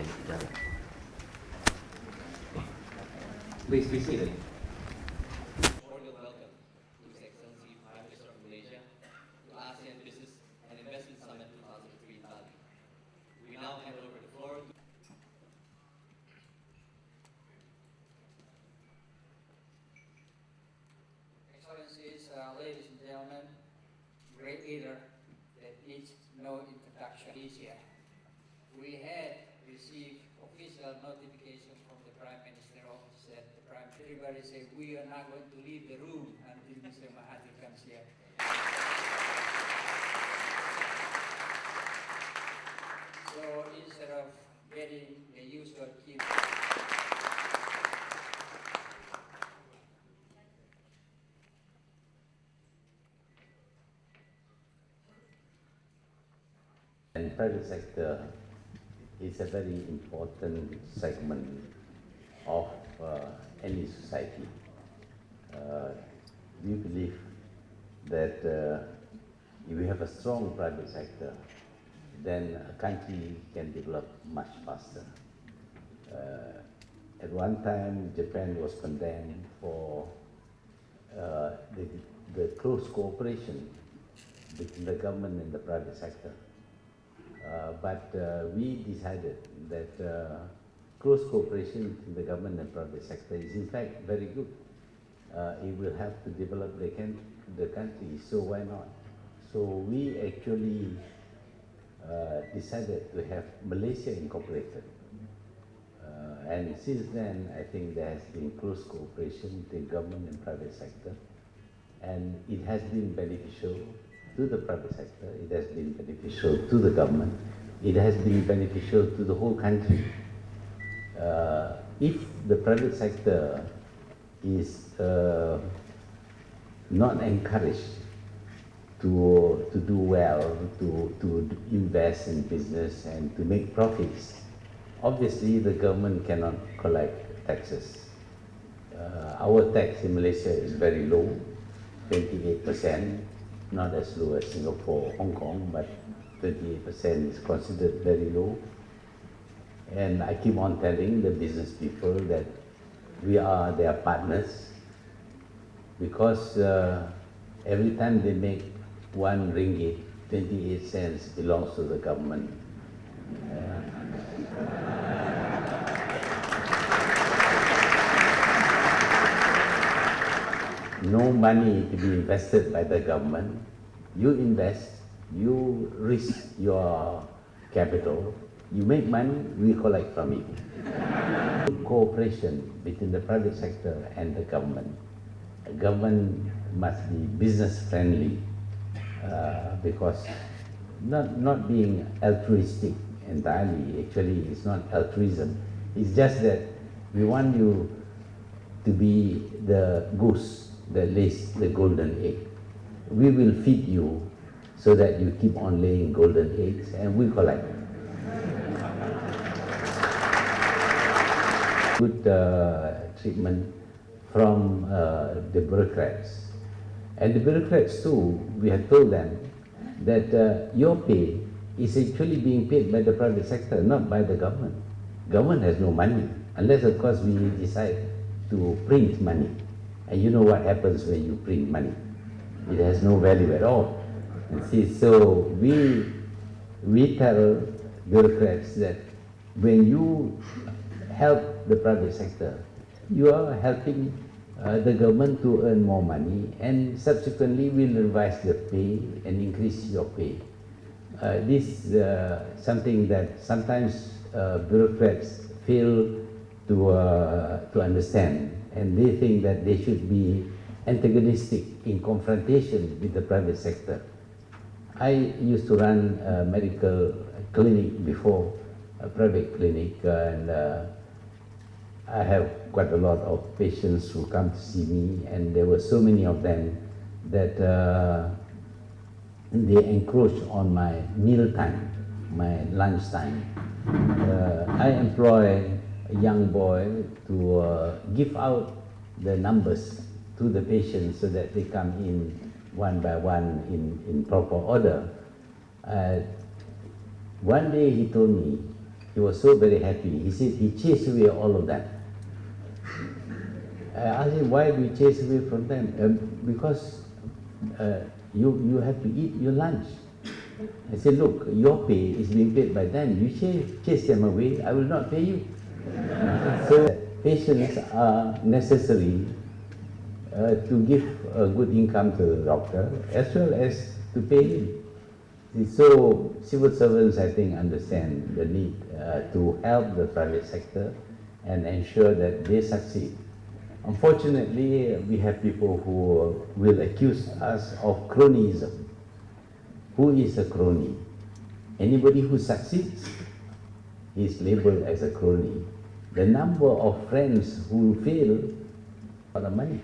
Acara. Please be seated. Cordial welcome to His Excellency Prime Minister of Malaysia to Asean Business and Investment Summit 2003 in Bali. We now hand over the floor to Excellencies, ladies and gentlemen, great leader that needs no introduction. Malaysia. We had received official notification from the Prime Minister office that the Prime everybody said we are not going to leave the room until Mr. Mahathir comes here. So instead of getting the usual cue. And private sector is a very important segment of any society. We believe that if we have a strong private sector, then a country can develop much faster. At one time, Japan was condemned for the close cooperation between the government and the private sector. But we decided that close cooperation between the government and private sector is in fact very good. It will help to develop the country, so why not? So we actually decided to have Malaysia incorporated. And since then, I think there has been close cooperation between government and private sector. And it has been beneficial to the private sector, it has been beneficial to the government, it has been beneficial to the whole country. If the private sector is not encouraged to do well, to invest in business and to make profits, obviously the government cannot collect taxes. Our tax in Malaysia is very low, 28%. Not as low as Singapore, Hong Kong, but 28% is considered very low. And I keep on telling the business people that we are their partners because every time they make 1 ringgit, 28 cents belongs to the government. No money to be invested by the government. You invest, you risk your capital, you make money, we collect from it. Cooperation between the private sector and the government. The government must be business friendly because not being altruistic entirely, actually it's not altruism. It's just that we want you to be the goose that lays the golden egg. We will feed you so that you keep on laying golden eggs and we collect. Good treatment from the bureaucrats. And the bureaucrats too, we have told them that your pay is actually being paid by the private sector, not by the government. Government has no money, unless of course we decide to print money. And you know what happens when you print money. It has no value at all. And see, so we tell bureaucrats that when you help the private sector, you are helping the government to earn more money and subsequently will revise the pay and increase your pay. This is something that sometimes bureaucrats fail to understand. And they think that they should be antagonistic in confrontation with the private sector. I used to run a medical clinic before, a private clinic, and I have quite a lot of patients who come to see me, and there were so many of them that they encroach on my meal time, my lunch time. I employ a young boy to give out the numbers to the patients so that they come in one by one in proper order. One day he told me He was so very happy. He said he chased away all of that. I asked him, why do you chase away from them? Because you have to eat your lunch. I said, look, your pay is being paid by them. You chase them away, I will not pay you. So patients are necessary to give a good income to the doctor as well as to pay him. So civil servants, I think, understand the need to help the private sector and ensure that they succeed. Unfortunately, we have people who will accuse us of cronyism. Who is a crony? Anybody who succeeds is labeled as a crony. The number of friends who fail for the money.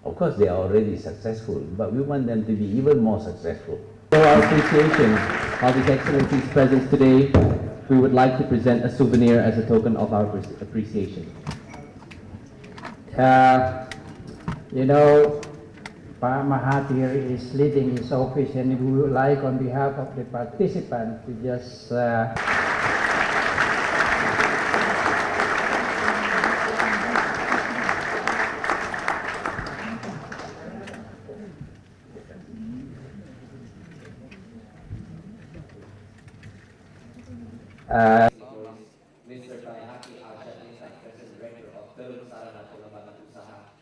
Of course, they are already successful, but we want them to be even more successful. For our appreciation of His Excellency's presence today, we would like to present a souvenir as a token of our appreciation. You know, Pa Mahathir is leading his office, and we would like, on behalf of the participants, to just Mr. Bayhaki Al-Shatlisa, President Director of Pembukaan dan Pengembangan Usaha,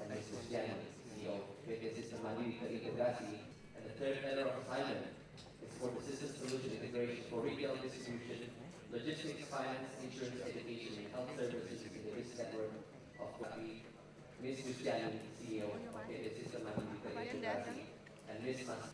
and Mrs. Jan, CEO, Basic System Mandiri Terintegrasi, and the third letter of assignment is for the system solution integration for retail distribution, logistics, finance, insurance, education, and health services in the risk network of Kopi, Ms. Luciani, CEO of Basic System Mandiri Terintegrasi, and Ms. Mas.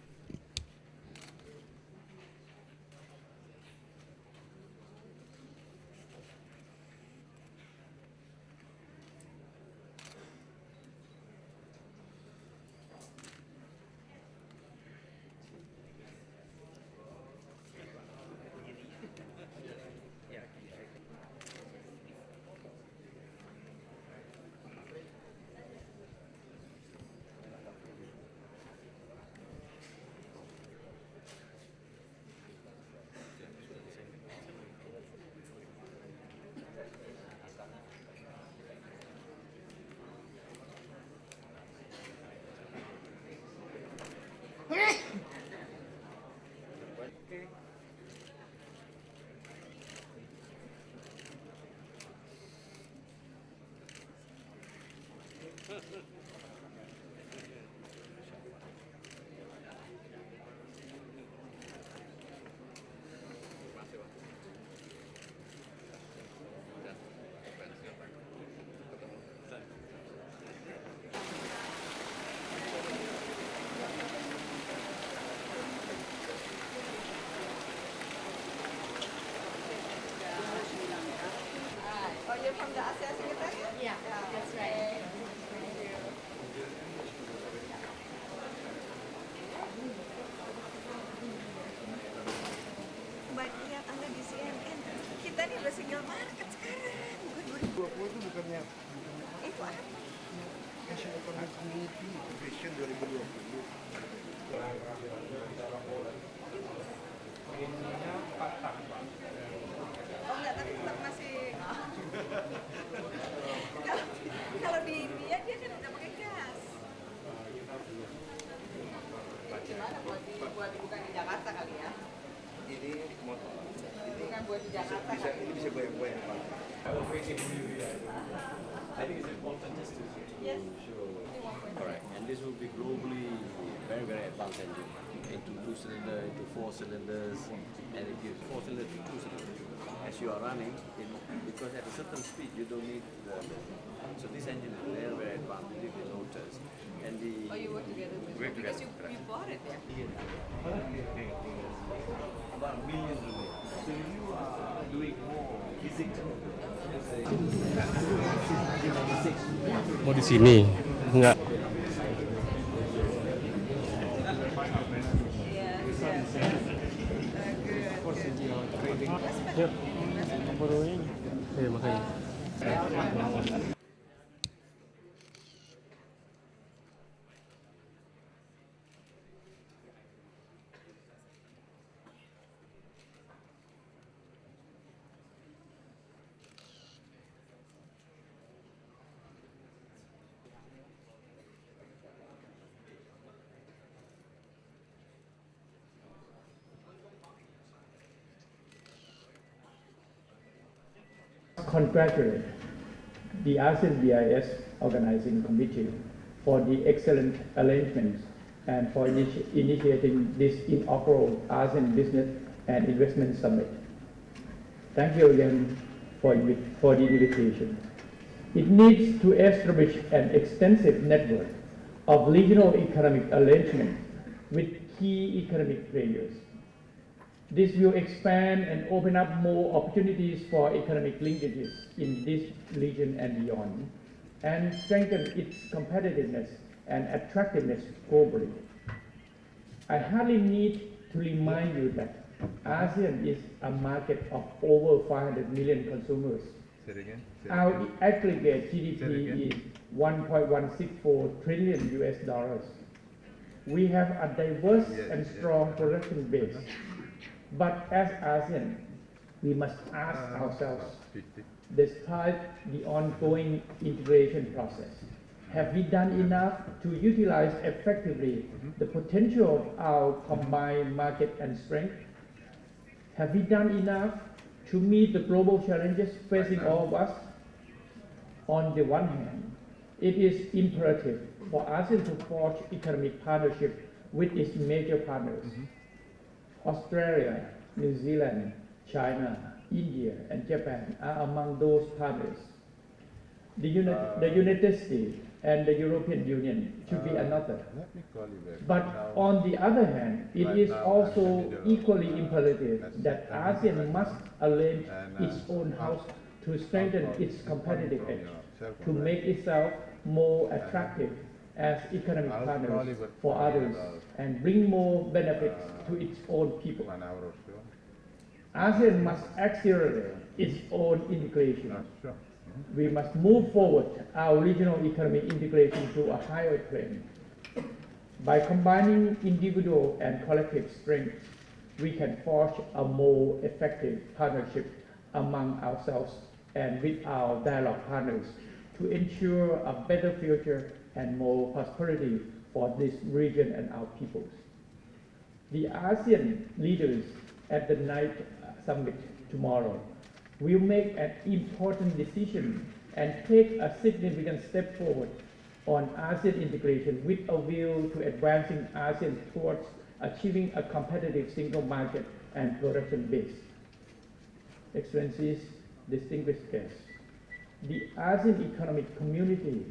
Oh, you're from the Asean Secretariat? Yeah, that's right. Thank you. Baik, lihat Anda di CNN. Kita nih udah single market sekarang. Bukan 2020 itu bukannya itu apa? Asean Economic Community Vision 2020. Oh enggak, tapi tetap masih. Kalau di India dia kan udah pakai gas. Gimana buat bukan di Jakarta kali ya? Ini motor. Ini Bukan buat di Jakarta bisa kali. ini bisa goyang-goyang Pak. I think it's important just to Yes. show. Correct. And this will be globally very, very advanced engine. Into 2-cylinder, into 4 cylinders, and it gives 4 cylinders to 2 cylinders. As you are running, because at a certain speed you don't need the. So this engine is very, very advanced with the motors. And the. Oh, you work together with Work because together, you bought it, yeah. About millions of it. So you are doing more physical. Mau di sini? Enggak. Yuk. Iya, makanya. congratulate the ASEAN BIS Organizing Committee for the excellent arrangements and for initiating this inaugural ASEAN Business and Investment Summit. Thank you again for the invitation. It needs to establish an extensive network of regional economic arrangements with key economic players. This will expand and open up more opportunities for economic linkages in this region and beyond, and strengthen its competitiveness and attractiveness globally. I hardly need to remind you that ASEAN is a market of over 500 million consumers. Say it again. Our aggregate GDP is 1.164 trillion US dollars. We have a diverse and strong production base. But as ASEAN, we must ask ourselves, despite the ongoing integration process, have we done enough to utilize effectively the potential of our combined market and strength? Have we done enough to meet the global challenges facing all of us? On the one hand, it is imperative for ASEAN to forge economic partnership with its major partners. Australia, New Zealand, China, India, and Japan are among those partners. The United States and the European Union should be another. But on the other hand, it is also equally imperative that ASEAN must arrange its own house to strengthen its competitive edge, to make itself more attractive as economic partners for others and bring more benefits to its own people. ASEAN must accelerate its own integration. We must move forward our regional economic integration to a higher plane. By combining individual and collective strengths, we can forge a more effective partnership among ourselves and with our dialogue partners to ensure a better future and more prosperity for this region and our peoples. The ASEAN leaders at the night summit tomorrow will make an important decision and take a significant step forward on ASEAN integration with a view to advancing ASEAN towards achieving a competitive single market and production base. Excellencies, distinguished guests, the ASEAN Economic Community,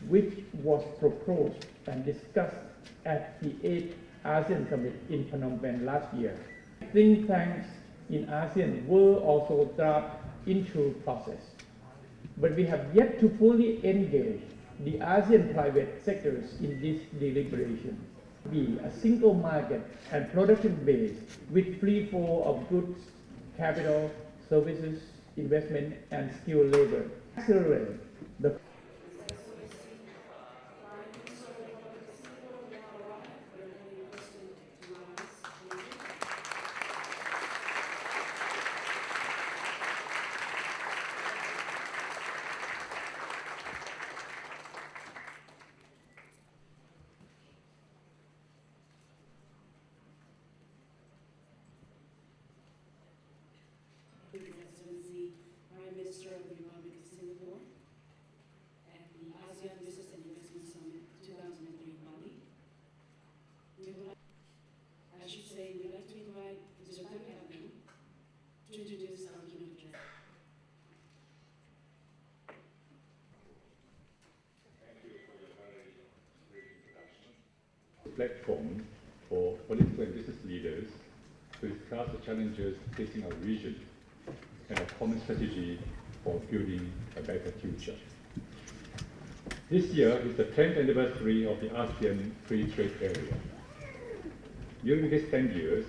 which was proposed and discussed at the 8th ASEAN Summit in Phnom Penh last year. Think tanks in ASEAN were also dropped into process, but we have yet to fully engage the ASEAN private sectors in this deliberation. Be a single market and production base with free flow of goods, capital, services, investment, and skilled labor. Accelerate the His Excellency Prime Minister of the Republic of Singapore at the ASEAN Business and Investment Summit 2003 Bali. We'd like to invite the Japan government to introduce our keynote address. Platform for political and business leaders to discuss the challenges facing our region and a common strategy for building a better future. This year is the 10th anniversary of the ASEAN Free Trade Area. During these 10 years,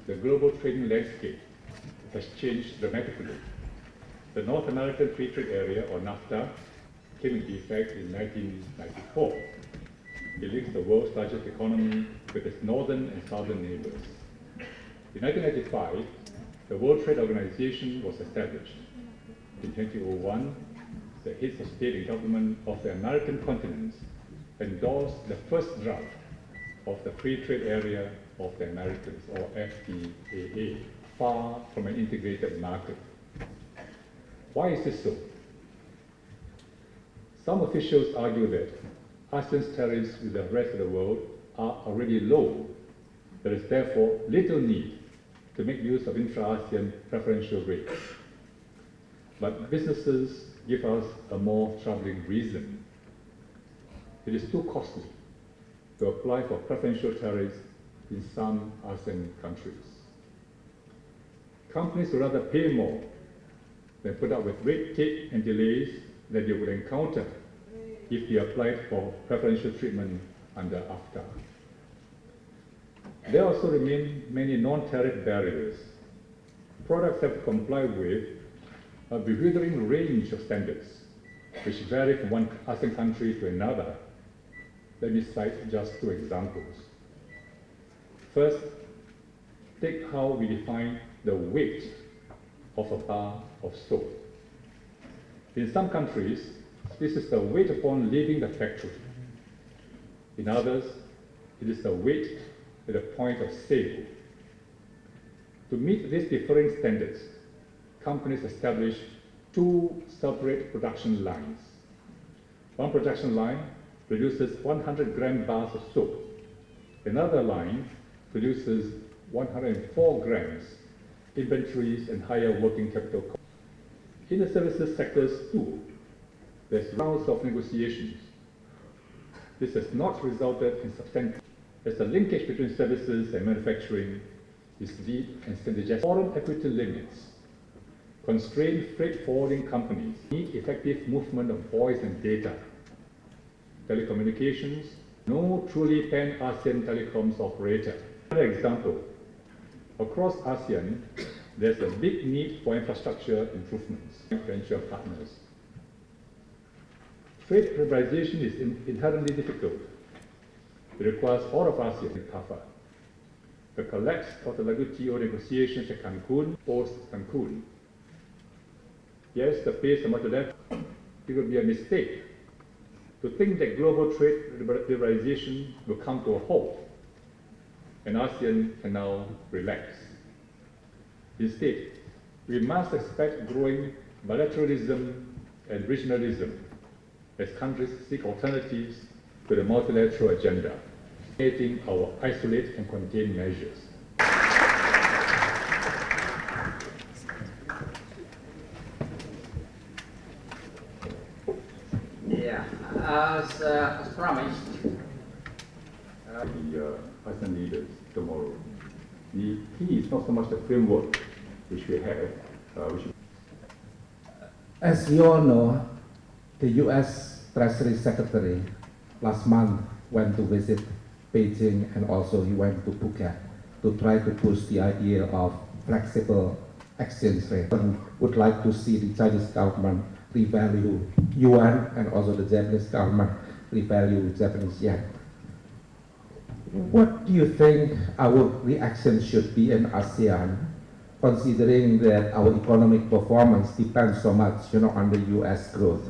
the global trading landscape has changed dramatically. The North American Free Trade Area, or NAFTA, came into effect in 1994. It links the world's largest economy with its northern and southern neighbors. In 1995, the World Trade Organization was established. In 2001, the heads of state and government of the American continents endorsed the first draft of the Free Trade Area of the Americas, or FTAA, far from an integrated market. Why is this so? Some officials argue that ASEAN's tariffs with the rest of the world are already low. There is therefore little need to make use of intra-ASEAN preferential rates. But businesses give us a more troubling reason. It is too costly to apply for preferential tariffs in some ASEAN countries. Companies would rather pay more than put up with red tape and delays that they would encounter if they applied for preferential treatment under AFTA. There also remain many non-tariff barriers. Products have to comply with a bewildering range of standards, which vary from one ASEAN country to another. Let me cite just two examples. First, take how we define the weight of a bar of soap. In some countries, this is the weight upon leaving the factory. In others, it is the weight at the point of sale. To meet these differing standards, companies establish two separate production lines. One production line produces 100-gram bars of soap. Another line produces 104 grams, inventories and higher working capital costs. In the services sectors too, there's rounds of negotiations. This has not resulted in substantial, as the linkage between services and manufacturing is deep and synergistic. Foreign equity limits constrain freight forwarding companies, need effective movement of voice and data. Telecommunications, no truly pan-ASEAN telecoms operator. Another example, across ASEAN, there's a big need for infrastructure improvements, venture partners. Trade liberalization is inherently difficult. It requires all of ASEAN to tougher. The collapse of the WTO negotiations at Cancun, post-Cancun. Yes, the pace is much less. It would be a mistake to think that global trade liberalization will come to a halt and ASEAN can now relax. Instead, we must expect growing bilateralism and regionalism as countries seek alternatives to the multilateral agenda, creating our isolate and contain measures. Yeah, as promised, the ASEAN leaders tomorrow. The key is not so much the framework which we have, As you all know, the U.S. Treasury Secretary last month went to visit Beijing and also he went to Phuket to try to push the idea of flexible exchange rate. And would like to see the Chinese government revalue yuan and also the Japanese government revalue Japanese yen. What do you think our reaction should be in ASEAN, considering that our economic performance depends so much, on the U.S. growth?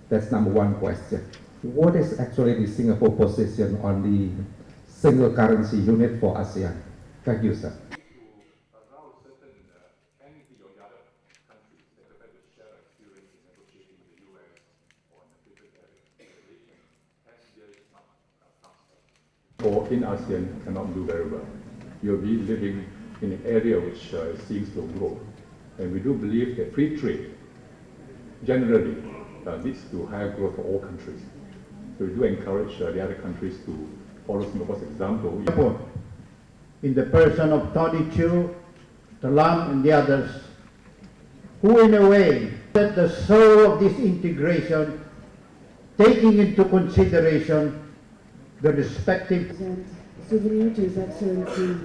That's number one question. What is actually the Singapore position on the single currency unit for ASEAN? Thank you, sir. Or in ASEAN cannot do very well. You'll be living in an area which seems to grow. And we do believe that free trade generally leads to higher growth for all countries. So we do encourage the other countries to follow Singapore's example. In the person of Tony Chu, the Lam and the others, who in a way set the soul of this integration, taking into consideration the respective souvenir to His Excellency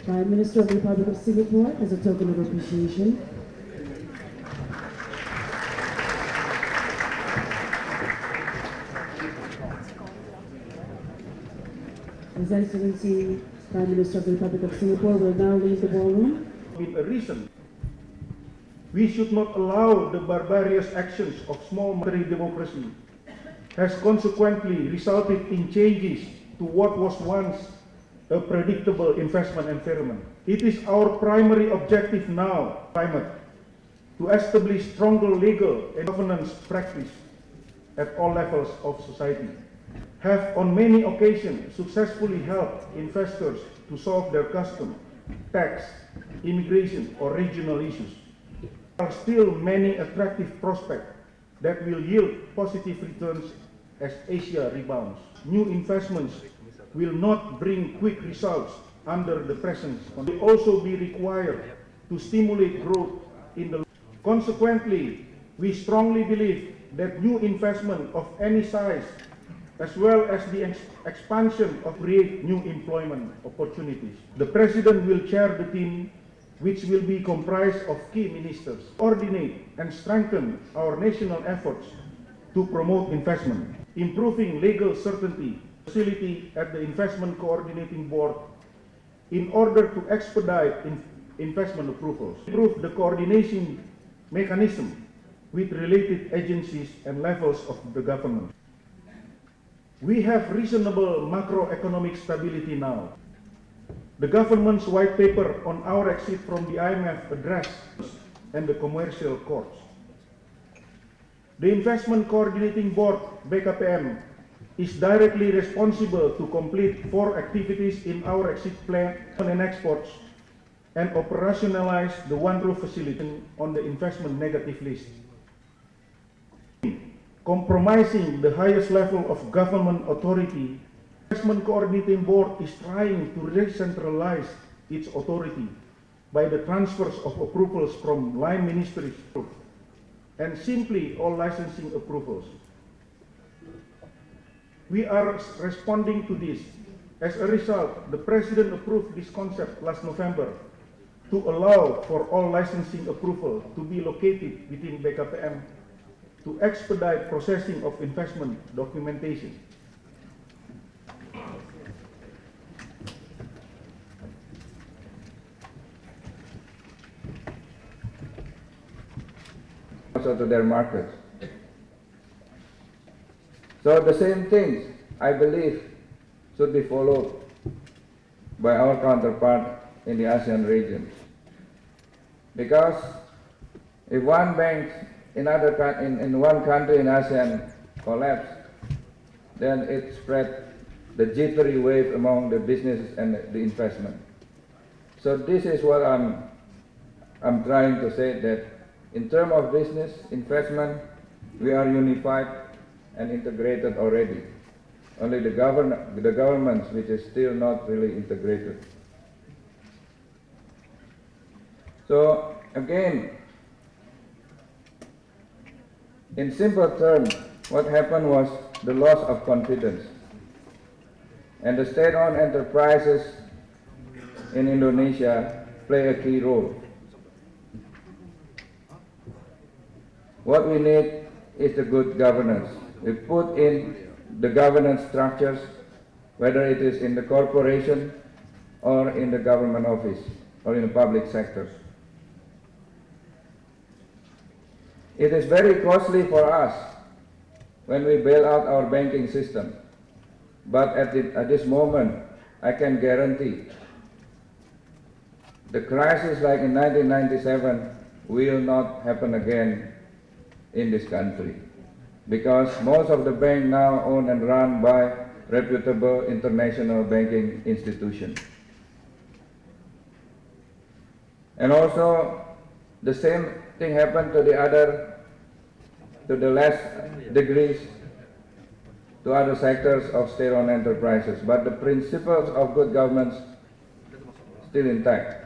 Prime Minister of the Republic of Singapore as a token of appreciation. His Excellency Prime Minister of the Republic of Singapore will now leave the ballroom. With a reason, we should not allow the barbarous actions of small military democracy has consequently resulted in changes to what was once a predictable investment environment. It is our primary objective now, climate, to establish stronger legal and governance practice at all levels of society, have on many occasions successfully helped investors to solve their custom, tax, immigration or regional issues. There are still many attractive prospects that will yield positive returns as Asia rebounds. New investments will not bring quick results under the present conditions. Will also be required to stimulate growth in the. Consequently, we strongly believe that new investment of any size, as well as the expansion of create new employment opportunities. The President will chair the team, which will be comprised of key ministers, coordinate and strengthen our national efforts to promote investment, improving legal certainty, facility at the Investment Coordinating Board in order to expedite investment approvals, improve the coordination mechanism with related agencies and levels of the government. We have reasonable macroeconomic stability now. The government's white paper on our exit from the IMF address and the commercial courts. The Investment Coordinating Board, BKPM, is directly responsible to complete 4 activities in our exit plan and exports and operationalize the One Roof facility on the investment negative list. Compromising the highest level of government authority, the Investment Coordinating Board is trying to re-centralize its authority by the transfers of approvals from line ministries and simply all licensing approvals. We are responding to this. As a result, the President approved this concept last November to allow for all licensing approval to be located within BKPM to expedite processing of investment documentation. Also to their markets. So the same things, I believe, should be followed by our counterpart in the ASEAN region. Because if one bank in one country in ASEAN collapse, then it spread the jittery wave among the businesses and the investment. So this is what I'm trying to say, that in terms of business investment, we are unified and integrated already. Only the governments which is still not really integrated. So again, in simple terms, what happened was the loss of confidence. And the state-owned enterprises in Indonesia play a key role. What we need is the good governance. We put in the governance structures, whether it is in the corporation or in the government office or in the public sectors. It is very costly for us when we bail out our banking system. But at this moment, I can guarantee the crisis like in 1997 will not happen again in this country. Because most of the banks now owned and run by reputable international banking institutions. And also, the same thing happened to the less degrees to other sectors of state-owned enterprises. But the principles of good governance still intact.